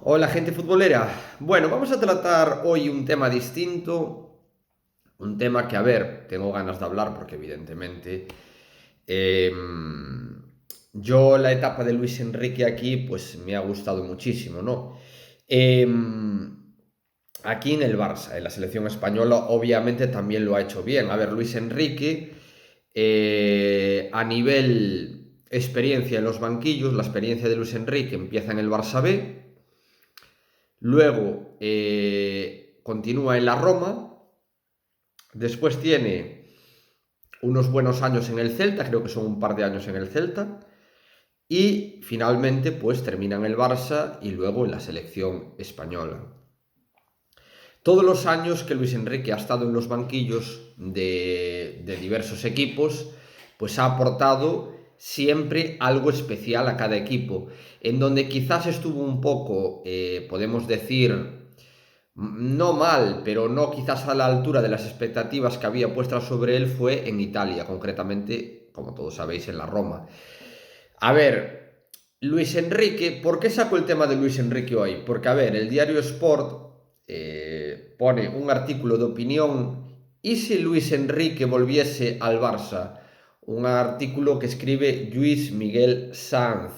Hola gente futbolera. Bueno, vamos a tratar hoy un tema distinto, un tema que, a ver, tengo ganas de hablar porque evidentemente yo la etapa de Luis Enrique aquí pues me ha gustado muchísimo, ¿no? Aquí en el Barça, en la selección española, obviamente también lo ha hecho bien. A ver, Luis Enrique, a nivel experiencia en los banquillos, la experiencia de Luis Enrique empieza en el Barça B. Luego continúa en la Roma, después tiene unos buenos años en el Celta, creo que son un par de años en el Celta, y finalmente pues termina en el Barça y luego en la selección española. Todos los años que Luis Enrique ha estado en los banquillos de diversos equipos, pues ha aportado siempre algo especial a cada equipo, en donde quizás estuvo un poco, podemos decir, no mal, pero no quizás a la altura de las expectativas que había puestas sobre él, fue en Italia, concretamente, como todos sabéis, en la Roma. A ver, Luis Enrique, ¿por qué saco el tema de Luis Enrique hoy? Porque, a ver, el diario Sport pone un artículo de opinión. ¿Y si Luis Enrique volviese al Barça? Un artículo que escribe Luis Miguel Sanz.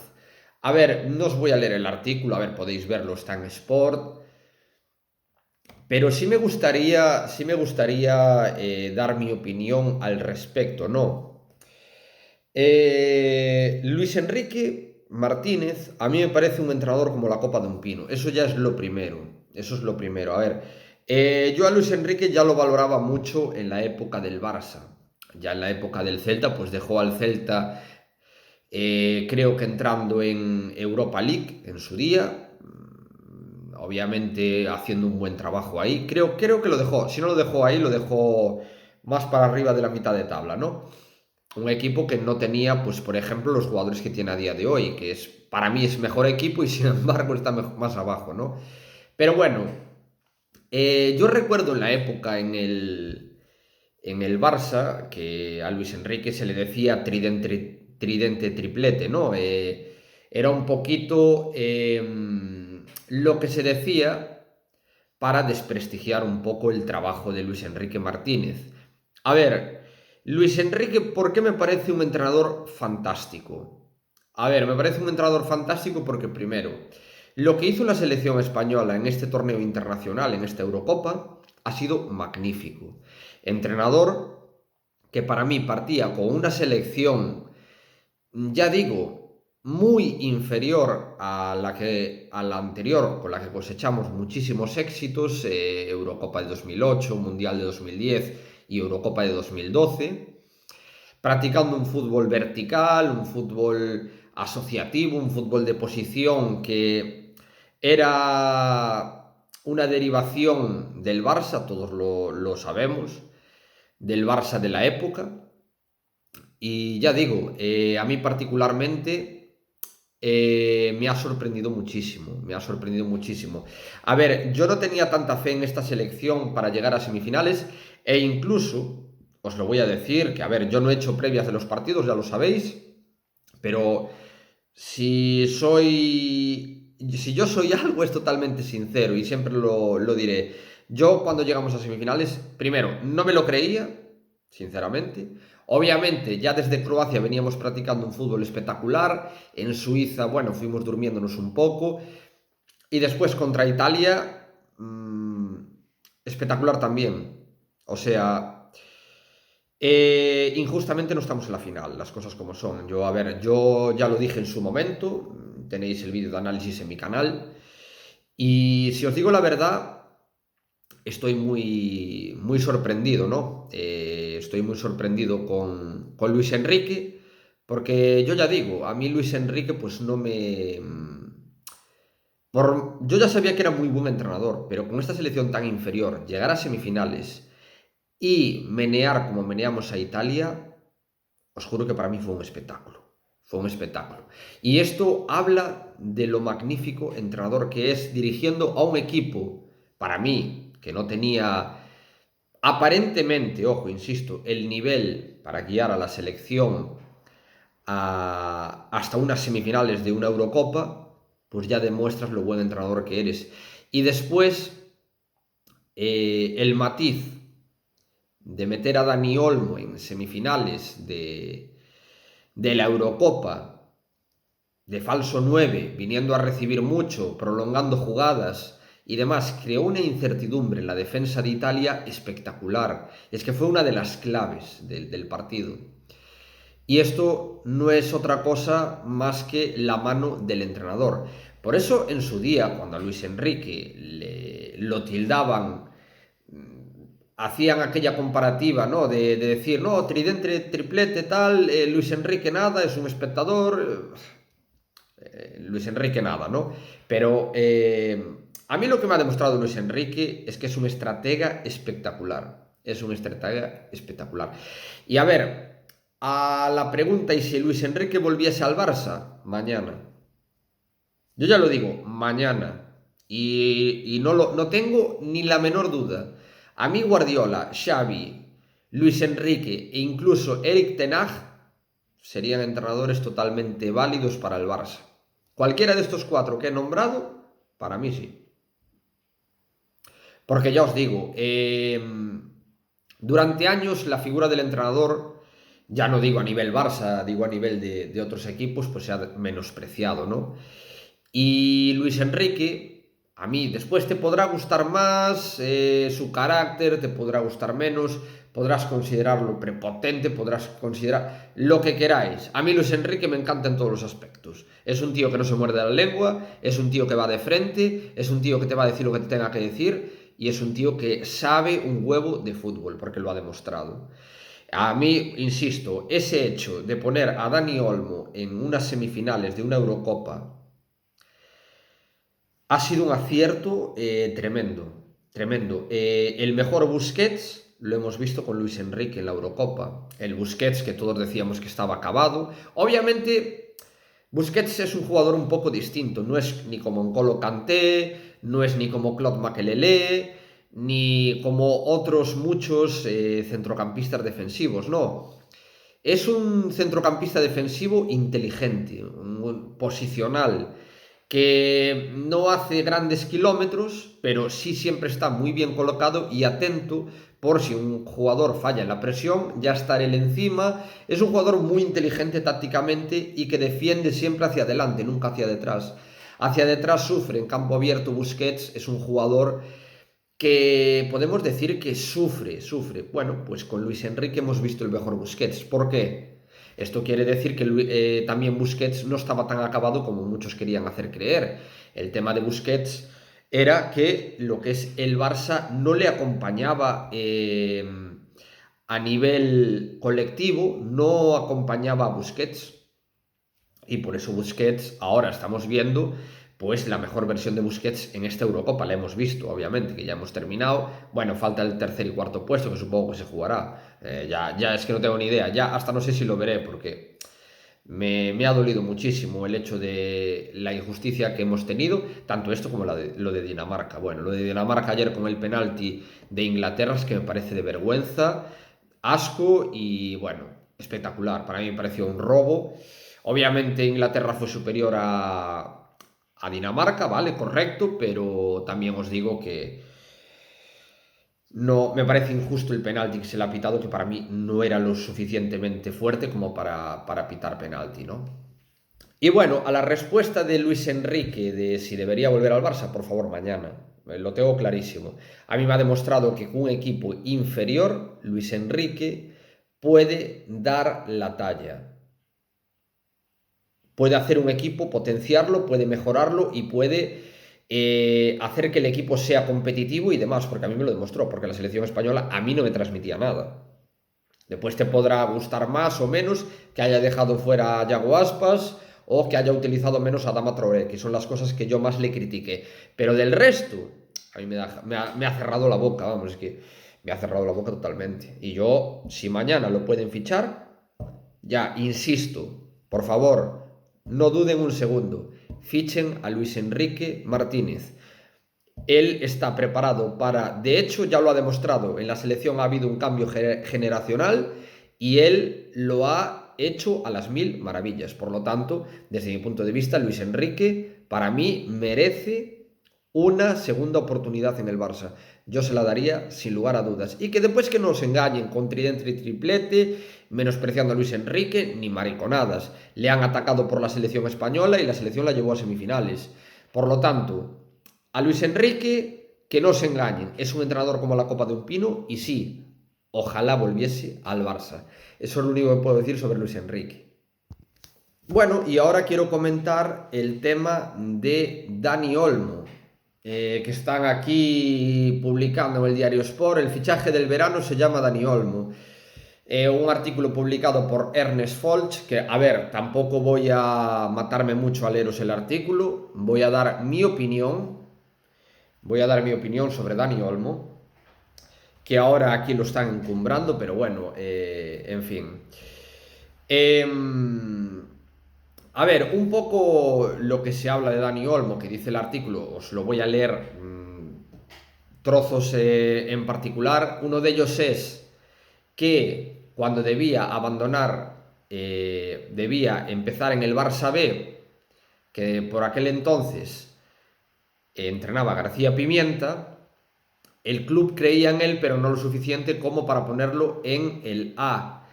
A ver, no os voy a leer el artículo, a ver, podéis verlo, está en Sport. Pero sí me gustaría dar mi opinión al respecto, ¿no? Luis Enrique Martínez, a mí me parece un entrenador como la copa de un pino. Eso ya es lo primero. Eso es lo primero. A ver, yo a Luis Enrique ya lo valoraba mucho en la época del Barça. Ya en la época del Celta, pues dejó al Celta, creo que entrando en Europa League en su día. Obviamente haciendo un buen trabajo ahí. Creo que lo dejó. Si no lo dejó ahí, lo dejó más para arriba de la mitad de tabla, ¿no? Un equipo que no tenía, pues por ejemplo, los jugadores que tiene a día de hoy, que es, para mí es mejor equipo y sin embargo está más abajo, ¿no? Pero bueno, yo recuerdo en la época en el Barça que a Luis Enrique se le decía tridente triplete, ¿no? Era un poquito lo que se decía para desprestigiar un poco el trabajo de Luis Enrique Martínez. A ver, Luis Enrique, ¿por qué me parece un entrenador fantástico? A ver, me parece un entrenador fantástico porque, primero, lo que hizo la selección española en este torneo internacional, en esta Eurocopa, ha sido magnífico. Entrenador que para mí partía con una selección, ya digo, muy inferior a la anterior, con la que cosechamos muchísimos éxitos, Eurocopa de 2008, Mundial de 2010 y Eurocopa de 2012, practicando un fútbol vertical, un fútbol asociativo, un fútbol de posición que era una derivación del Barça, todos lo sabemos, del Barça de la época. Y ya digo, a mí particularmente me ha sorprendido muchísimo, me ha sorprendido muchísimo. A ver, yo no tenía tanta fe en esta selección para llegar a semifinales e incluso, os lo voy a decir, que a ver, yo no he hecho previas de los partidos, ya lo sabéis, pero si yo soy algo es totalmente sincero y siempre lo diré. Yo cuando llegamos a semifinales, primero, no me lo creía, sinceramente. Obviamente, ya desde Croacia veníamos practicando un fútbol espectacular. En Suiza, bueno, fuimos durmiéndonos un poco. Y después contra Italia, espectacular también. O sea, injustamente no estamos en la final, las cosas como son. Yo, a ver, yo ya lo dije en su momento, tenéis el vídeo de análisis en mi canal. Y si os digo la verdad, estoy muy, muy sorprendido, ¿no? Estoy muy sorprendido con Luis Enrique, porque yo ya digo, a mí Luis Enrique pues no me... Yo ya sabía que era muy buen entrenador, pero con esta selección tan inferior, llegar a semifinales y menear como meneamos a Italia, os juro que para mí fue un espectáculo. Fue un espectáculo. Y esto habla de lo magnífico entrenador que es dirigiendo a un equipo, para mí, que no tenía aparentemente, ojo, insisto, el nivel para guiar a la selección hasta unas semifinales de una Eurocopa. pues ya demuestras lo buen entrenador que eres. Y después, el matiz de meter a Dani Olmo en semifinales de la Eurocopa, de falso 9, viniendo a recibir mucho, prolongando jugadas y demás, creó una incertidumbre en la defensa de Italia espectacular. Es que fue una de las claves del partido. Y esto no es otra cosa más que la mano del entrenador. Por eso en su día, cuando a Luis Enrique lo tildaban, hacían aquella comparativa, ¿no? De decir, no, tridente, triplete, tal, Luis Enrique nada, es un espectador, Luis Enrique nada, ¿no? Pero a mí lo que me ha demostrado Luis Enrique es que es un estratega espectacular. Es un estratega espectacular. Y a ver, a la pregunta, ¿y si Luis Enrique volviese al Barça? Mañana. Yo ya lo digo, mañana. Y no tengo ni la menor duda. A mí Guardiola, Xavi, Luis Enrique e incluso Eric Ten Hag serían entrenadores totalmente válidos para el Barça. Cualquiera de estos cuatro que he nombrado, para mí sí. Porque ya os digo, durante años la figura del entrenador, ya no digo a nivel Barça, digo a nivel de otros equipos, pues se ha menospreciado, ¿no? Y Luis Enrique, a mí después te podrá gustar más su carácter, te podrá gustar menos, podrás considerarlo prepotente, podrás considerar lo que queráis. A mí Luis Enrique me encanta en todos los aspectos. Es un tío que no se muerde la lengua, es un tío que va de frente, es un tío que te va a decir lo que te tenga que decir y es un tío que sabe un huevo de fútbol, porque lo ha demostrado. A mí, insisto, ese hecho de poner a Dani Olmo en unas semifinales de una Eurocopa ha sido un acierto tremendo, tremendo. El mejor Busquets lo hemos visto con Luis Enrique en la Eurocopa. El Busquets que todos decíamos que estaba acabado. Obviamente, Busquets es un jugador un poco distinto. No es ni como N'Golo Kanté, no es ni como Claude Makelele, ni como otros muchos centrocampistas defensivos, no. Es un centrocampista defensivo inteligente, posicional, que no hace grandes kilómetros, pero sí siempre está muy bien colocado y atento por si un jugador falla en la presión, ya está él encima. Es un jugador muy inteligente tácticamente y que defiende siempre hacia adelante, nunca hacia detrás. Hacia detrás sufre, en campo abierto Busquets es un jugador que podemos decir que sufre. Bueno, pues con Luis Enrique hemos visto el mejor Busquets. ¿Por qué? Esto quiere decir que también Busquets no estaba tan acabado como muchos querían hacer creer. El tema de Busquets era que lo que es el Barça no le acompañaba a nivel colectivo, no acompañaba a Busquets. Y por eso Busquets ahora estamos viendo pues la mejor versión de Busquets en esta Eurocopa. La hemos visto, obviamente, que ya hemos terminado. Bueno, falta el tercer y cuarto puesto, que supongo que se jugará. Ya es que no tengo ni idea. Ya hasta no sé si lo veré, porque me ha dolido muchísimo el hecho de la injusticia que hemos tenido, tanto esto como lo de Dinamarca. Bueno, lo de Dinamarca ayer con el penalti de Inglaterra es que me parece de vergüenza, asco y bueno, espectacular. Para mí me pareció un robo. Obviamente Inglaterra fue superior a Dinamarca, ¿vale? Correcto, pero también os digo que no me parece injusto el penalti que se le ha pitado, que para mí no era lo suficientemente fuerte como para pitar penalti, ¿no? Y bueno, a la respuesta de Luis Enrique de si debería volver al Barça, por favor, mañana. Lo tengo clarísimo. A mí me ha demostrado que con un equipo inferior, Luis Enrique puede dar la talla. Puede hacer un equipo, potenciarlo, puede mejorarlo y puede hacer que el equipo sea competitivo y demás, porque a mí me lo demostró, porque la selección española a mí no me transmitía nada. Después te podrá gustar más o menos que haya dejado fuera a Yago Aspas o que haya utilizado menos a Adama Traoré, que son las cosas que yo más le critiqué. Pero del resto, a mí me ha cerrado la boca, vamos, es que me ha cerrado la boca totalmente. Y yo, si mañana lo pueden fichar, ya, insisto, por favor, no duden un segundo, fichen a Luis Enrique Martínez. Él está preparado para, de hecho ya lo ha demostrado, en la selección ha habido un cambio generacional y él lo ha hecho a las mil maravillas. Por lo tanto, desde mi punto de vista, Luis Enrique para mí merece una segunda oportunidad en el Barça. Yo se la daría sin lugar a dudas. Y que después que no os engañen con tridente y triplete, menospreciando a Luis Enrique, ni mariconadas. Le han atacado por la selección española y la selección la llevó a semifinales. Por lo tanto, a Luis Enrique, que no se engañen, es un entrenador como la copa de un pino y sí, ojalá volviese al Barça. Eso es lo único que puedo decir sobre Luis Enrique. Bueno, y ahora quiero comentar el tema de Dani Olmo, que están aquí publicando en el diario Sport. El fichaje del verano se llama Dani Olmo. Un artículo publicado por Ernest Folch, que, a ver, tampoco voy a matarme mucho al leeros el artículo, voy a dar mi opinión, sobre Dani Olmo, que ahora aquí lo están encumbrando, pero bueno, en fin. A ver, un poco lo que se habla de Dani Olmo, que dice el artículo, os lo voy a leer trozos en particular. Uno de ellos es que cuando debía abandonar, debía empezar en el Barça B, que por aquel entonces entrenaba García Pimienta, el club creía en él, pero no lo suficiente como para ponerlo en el A.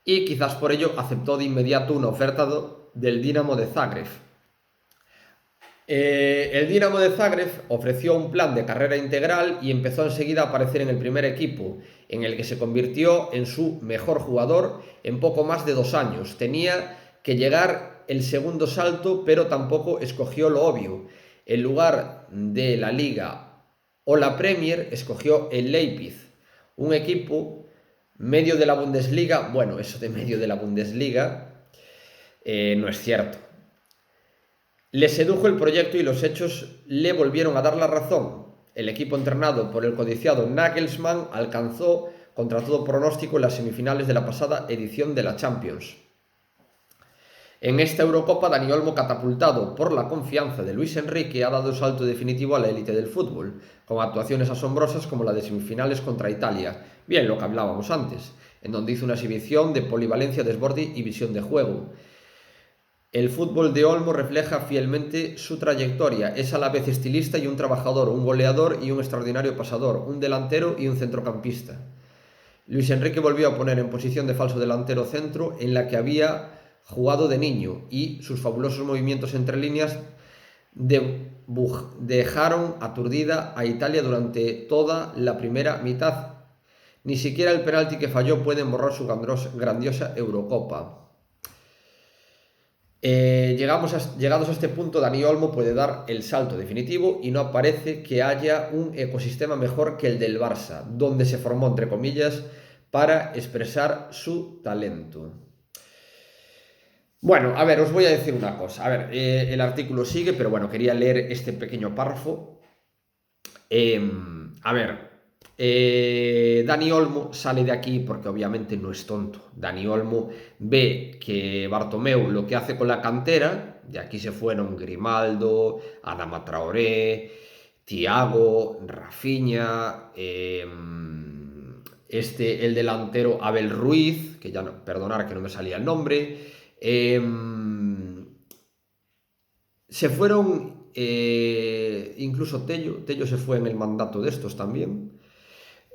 Y quizás por ello aceptó de inmediato una oferta del Dinamo de Zagreb. El Dinamo de Zagreb ofreció un plan de carrera integral y empezó enseguida a aparecer en el primer equipo, en el que se convirtió en su mejor jugador en poco más de 2 años. Tenía que llegar el segundo salto, pero tampoco escogió lo obvio. En lugar de la Liga o la Premier, escogió el Leipzig, un equipo medio de la Bundesliga. Bueno, eso de medio de la Bundesliga no es cierto. Le sedujo el proyecto y los hechos le volvieron a dar la razón. El equipo entrenado por el codiciado Nagelsmann alcanzó, contra todo pronóstico, las semifinales de la pasada edición de la Champions. En esta Eurocopa, Dani Olmo, catapultado por la confianza de Luis Enrique, ha dado el salto definitivo a la élite del fútbol, con actuaciones asombrosas como la de semifinales contra Italia, bien lo que hablábamos antes, en donde hizo una exhibición de polivalencia, desborde y visión de juego. El fútbol de Olmo refleja fielmente su trayectoria. Es a la vez estilista y un trabajador, un goleador y un extraordinario pasador, un delantero y un centrocampista. Luis Enrique volvió a poner en posición de falso delantero centro en la que había jugado de niño, y sus fabulosos movimientos entre líneas dejaron aturdida a Italia durante toda la primera mitad. Ni siquiera el penalti que falló puede borrar su grandiosa Eurocopa. Llegados a este punto, Dani Olmo puede dar el salto definitivo y no parece que haya un ecosistema mejor que el del Barça, donde se formó, entre comillas, para expresar su talento. Bueno, a ver, os voy a decir una cosa. A ver, el artículo sigue, pero bueno, quería leer este pequeño párrafo. A ver, Dani Olmo sale de aquí porque obviamente no es tonto. Dani Olmo ve que Bartomeu lo que hace con la cantera, de aquí se fueron Grimaldo, Adama Traoré, Thiago, Rafinha, el delantero Abel Ruiz, que ya no, perdonar que no me salía el nombre, se fueron, incluso Tello se fue en el mandato de estos también,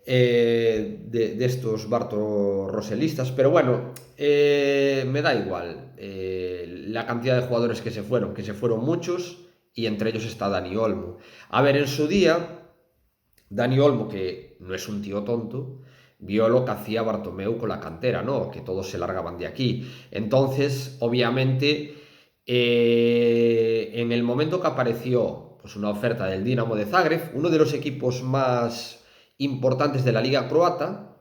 de estos Barto-roselistas, pero bueno, me da igual la cantidad de jugadores que se fueron muchos, y entre ellos está Dani Olmo. A ver, en su día, Dani Olmo, que no es un tío tonto, vio lo que hacía Bartomeu con la cantera, ¿no? Que todos se largaban de aquí. Entonces, obviamente, en el momento que apareció pues, una oferta del Dinamo de Zagreb, uno de los equipos más importantes de la Liga Croata,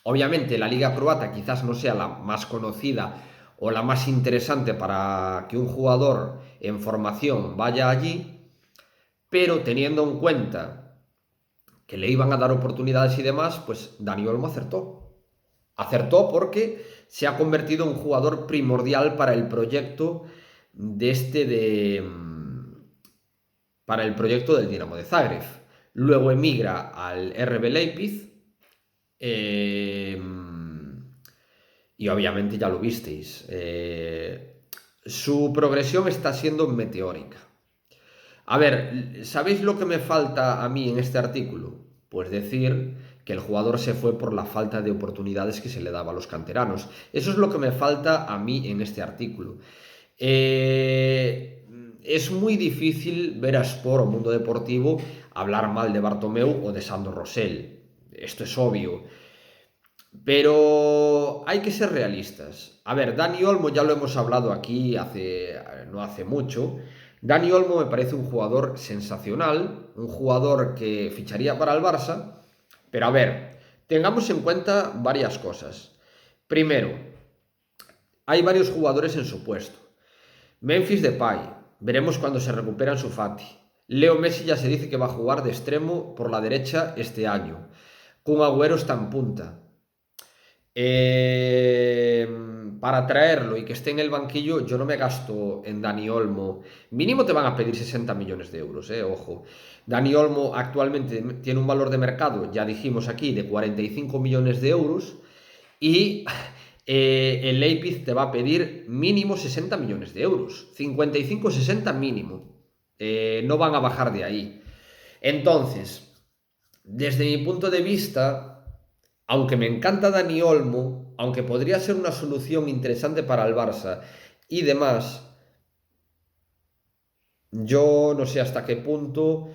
obviamente la Liga Croata quizás no sea la más conocida o la más interesante para que un jugador en formación vaya allí, pero teniendo en cuenta que le iban a dar oportunidades y demás, pues Dani Olmo acertó. Acertó porque se ha convertido en un jugador primordial para el proyecto para el proyecto del Dinamo de Zagreb. Luego emigra al RB Leipzig, y obviamente ya lo visteis. Su progresión está siendo meteórica. A ver, ¿sabéis lo que me falta a mí en este artículo? Pues decir que el jugador se fue por la falta de oportunidades que se le daba a los canteranos. Eso es lo que me falta a mí en este artículo. Es muy difícil ver a Sport o Mundo Deportivo hablar mal de Bartomeu o de Sandro Rosell. Esto es obvio. Pero hay que ser realistas. A ver, Dani Olmo ya lo hemos hablado aquí no hace mucho. Dani Olmo me parece un jugador sensacional, un jugador que ficharía para el Barça. Pero a ver, tengamos en cuenta varias cosas. Primero, hay varios jugadores en su puesto. Memphis Depay, veremos cuando se recupera Ansu Fati. Leo Messi ya se dice que va a jugar de extremo por la derecha este año. Kun Agüero está en punta. Para traerlo y que esté en el banquillo, yo no me gasto en Dani Olmo. Mínimo te van a pedir 60 millones de euros, ojo. Dani Olmo actualmente tiene un valor de mercado, ya dijimos aquí, de 45 millones de euros. Y el Leipzig te va a pedir mínimo 60 millones de euros. 55-60 mínimo. No van a bajar de ahí. Entonces, desde mi punto de vista, aunque me encanta Dani Olmo, aunque podría ser una solución interesante para el Barça y demás, yo no sé hasta qué punto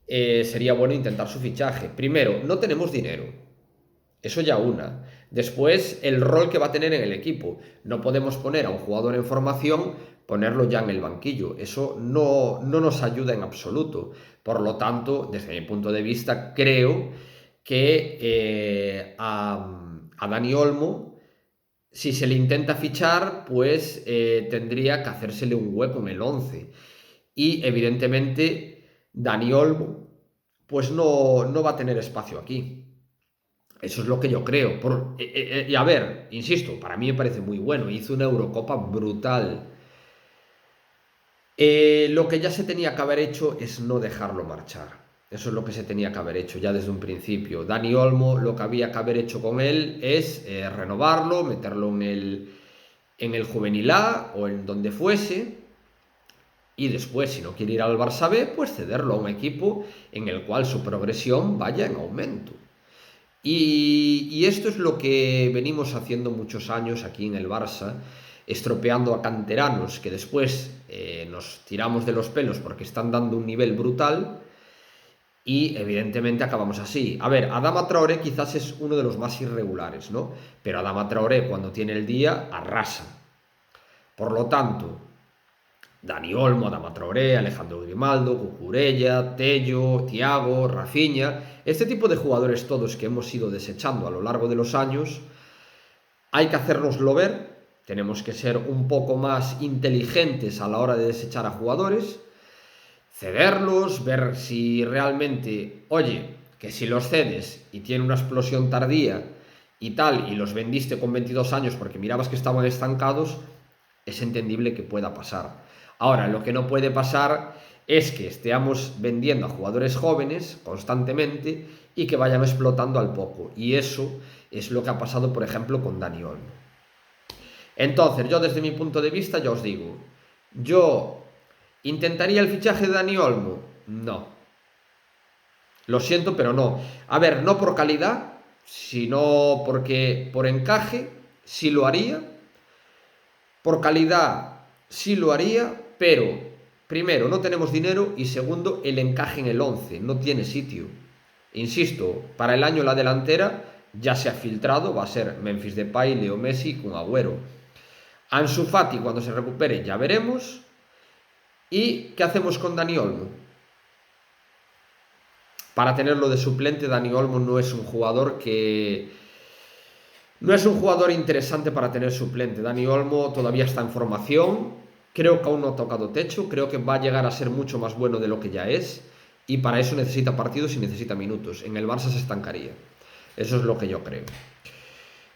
sería bueno intentar su fichaje. Primero, no tenemos dinero. Eso ya una. Después, el rol que va a tener en el equipo. No podemos poner a un jugador en formación, ponerlo ya en el banquillo. Eso no nos ayuda en absoluto. Por lo tanto, desde mi punto de vista, creo que a Dani Olmo, si se le intenta fichar, pues tendría que hacérsele un hueco en el 11. Y evidentemente, Dani Olmo, pues no va a tener espacio aquí. Eso es lo que yo creo. Y a ver, insisto, para mí me parece muy bueno. Hizo una Eurocopa brutal. Lo que ya se tenía que haber hecho es no dejarlo marchar. Eso es lo que se tenía que haber hecho ya desde un principio. Dani Olmo, lo que había que haber hecho con él es renovarlo, meterlo en el Juvenil A o en donde fuese. Y después, si no quiere ir al Barça B, pues cederlo a un equipo en el cual su progresión vaya en aumento. Y esto es lo que venimos haciendo muchos años aquí en el Barça, estropeando a canteranos que después nos tiramos de los pelos porque están dando un nivel brutal y evidentemente acabamos así. A ver, Adama Traoré quizás es uno de los más irregulares, ¿no? Pero Adama Traoré cuando tiene el día arrasa. Por lo tanto, Dani Olmo, Adama Traoré, Alejandro Grimaldo, Cucurella, Tello, Thiago, Rafinha, este tipo de jugadores todos que hemos ido desechando a lo largo de los años, hay que hacérnoslo ver, tenemos que ser un poco más inteligentes a la hora de desechar a jugadores, cederlos, ver si realmente, oye, que si los cedes y tiene una explosión tardía y tal, y los vendiste con 22 años porque mirabas que estaban estancados, es entendible que pueda pasar. Ahora, lo que no puede pasar es que estemos vendiendo a jugadores jóvenes constantemente y que vayan explotando al poco. Y eso es lo que ha pasado, por ejemplo, con Dani Olmo. Entonces, yo desde mi punto de vista, ya os digo, ¿yo intentaría el fichaje de Dani Olmo? No. Lo siento, pero no. A ver, no por calidad, sino porque por encaje sí lo haría. Por calidad sí lo haría, pero primero, no tenemos dinero y segundo, el encaje en el 11 no tiene sitio. Insisto, para el año la delantera ya se ha filtrado, va a ser Memphis Depay, Leo Messi con Agüero. Ansu Fati cuando se recupere ya veremos. ¿Y qué hacemos con Dani Olmo? Para tenerlo de suplente, Dani Olmo no es un jugador no es un jugador interesante para tener suplente. Dani Olmo todavía está en formación. Creo que aún no ha tocado techo. Creo que va a llegar a ser mucho más bueno de lo que ya es. Y para eso necesita partidos y necesita minutos. En el Barça se estancaría. Eso es lo que yo creo.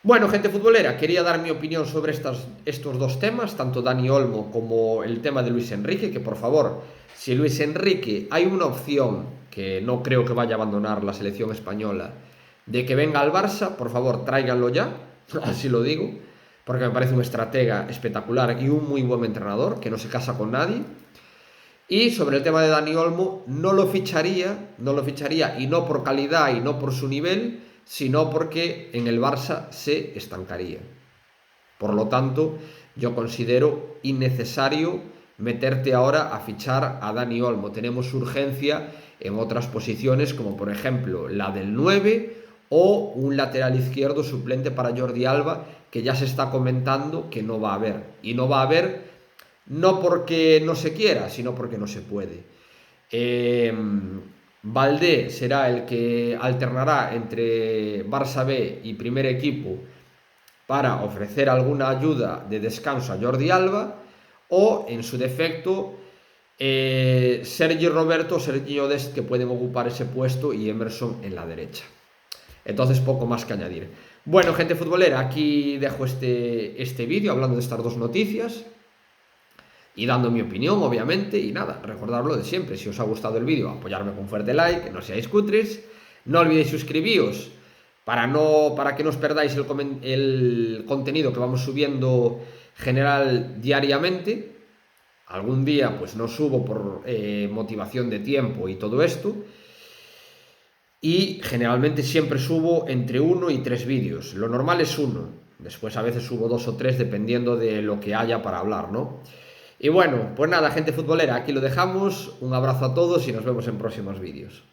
Bueno, gente futbolera, quería dar mi opinión sobre estos dos temas, tanto Dani Olmo como el tema de Luis Enrique, que por favor, si Luis Enrique hay una opción, que no creo que vaya a abandonar la selección española, de que venga al Barça, por favor, tráiganlo ya, así lo digo, porque me parece un estratega espectacular y un muy buen entrenador, que no se casa con nadie. Y sobre el tema de Dani Olmo, no lo ficharía, y no por calidad y no por su nivel, sino porque en el Barça se estancaría. Por lo tanto, yo considero innecesario meterte ahora a fichar a Dani Olmo. Tenemos urgencia en otras posiciones, como por ejemplo la del 9 o un lateral izquierdo suplente para Jordi Alba, que ya se está comentando que no va a haber. Y no va a haber no porque no se quiera, sino porque no se puede. Eh, Valdé será el que alternará entre Barça B y primer equipo para ofrecer alguna ayuda de descanso a Jordi Alba, o en su defecto Sergi Roberto o Sergi Dest, que pueden ocupar ese puesto, y Emerson en la derecha. Entonces, poco más que añadir. Bueno, gente futbolera, aquí dejo este vídeo hablando de estas dos noticias y dando mi opinión, obviamente. Y nada, recordad lo de siempre: si os ha gustado el vídeo, apoyarme con un fuerte like, no seáis cutres, no olvidéis suscribíos para que no os perdáis el contenido que vamos subiendo general diariamente. Algún día pues no subo por motivación de tiempo y todo esto, y generalmente siempre subo entre 1 y 3 vídeos. Lo normal es 1, después a veces subo 2 o 3 dependiendo de lo que haya para hablar, ¿no? Y bueno, pues nada, gente futbolera, aquí lo dejamos. Un abrazo a todos y nos vemos en próximos vídeos.